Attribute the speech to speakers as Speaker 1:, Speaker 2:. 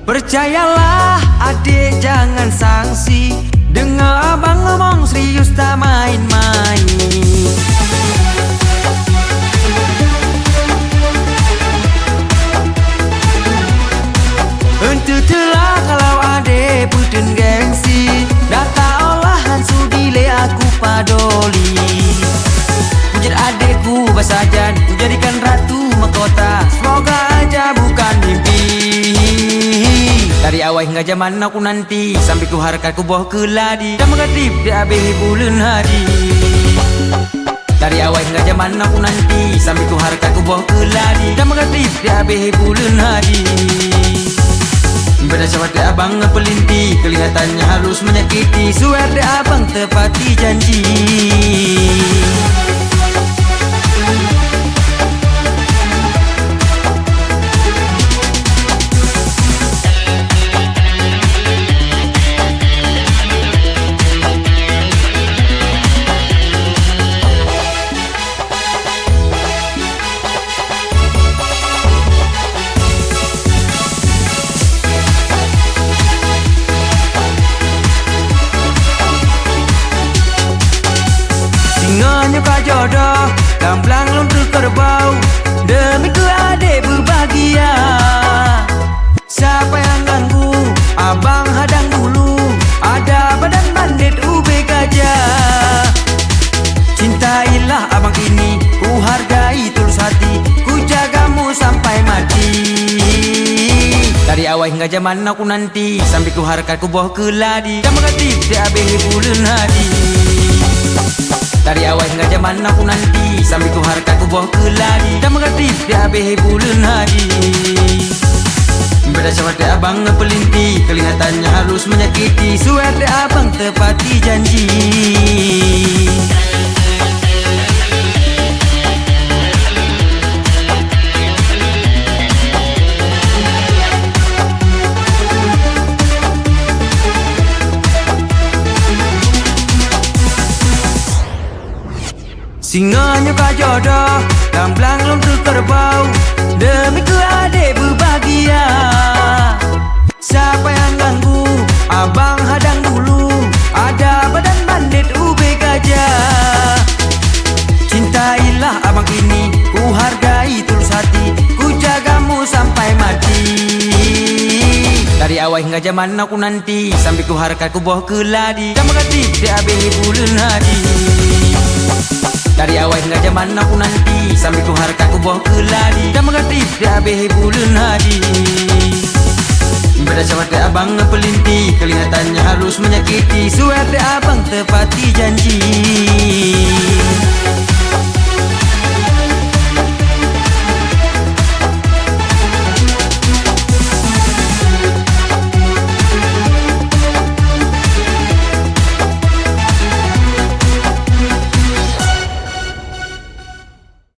Speaker 1: Percayalah adik, jangan sangsi. Dengar abang ngomong serius, tak main-main. Entahlah kalau adik puten gengsi, data olahan sudile aku padoli. Pujar adikku basajan, ku jadikan ratu mahkota. Semoga aja bukan mimpi. Dari awal hingga zaman aku nanti, sampai ku harkat ku boh keladi, dan mengadip di habis bulan hari. Dari awal hingga zaman aku nanti, sampai ku harkat ku boh keladi, dan mengadip di habis bulan hari. Beda sahabat di abang pelinti, kelihatannya halus menyakiti. Suara di abang tepati janji. Singannya kau jodoh, gamblang luntur kerbau, demi ku adik berbahagia. Siapa yang ganggu, abang hadang dulu. Ada badan bandit ube gajah. Cintailah abang ini, ku hargai tulus hati, ku jagamu sampai mati. Dari awal hingga zaman aku nanti, sampai ku harkat ku boh keladi, dan mengatip di habis bulan hari. Dari awal hingga zaman aku nanti, sampai ku harkat ku boh keladi, dan mengatip di habis bulan hari. Beda sahabat di abang pelinti, kelihatannya halus menyakiti. Suara di abang tepati janji. Singannya kau jodoh, gamblang luntur kerbau, demi ku adik berbahagia. Siapa yang ganggu, abang hadang dulu. Ada badan bandit ube gajah. Cintailah abang ini, ku hargai tulus hati, ku jagamu sampai mati. Dari awal hingga zaman aku nanti, sampai ku harkat ku boh keladi, dan mengatip di habis bulan hari. Dari awal hingga zaman aku nanti, sampai ku harkat ku boh keladi, dan mengatip di habis bulan hari. Beda sahabat di abang pelinti, kelihatannya halus menyakiti. Suara di abang tepati janji.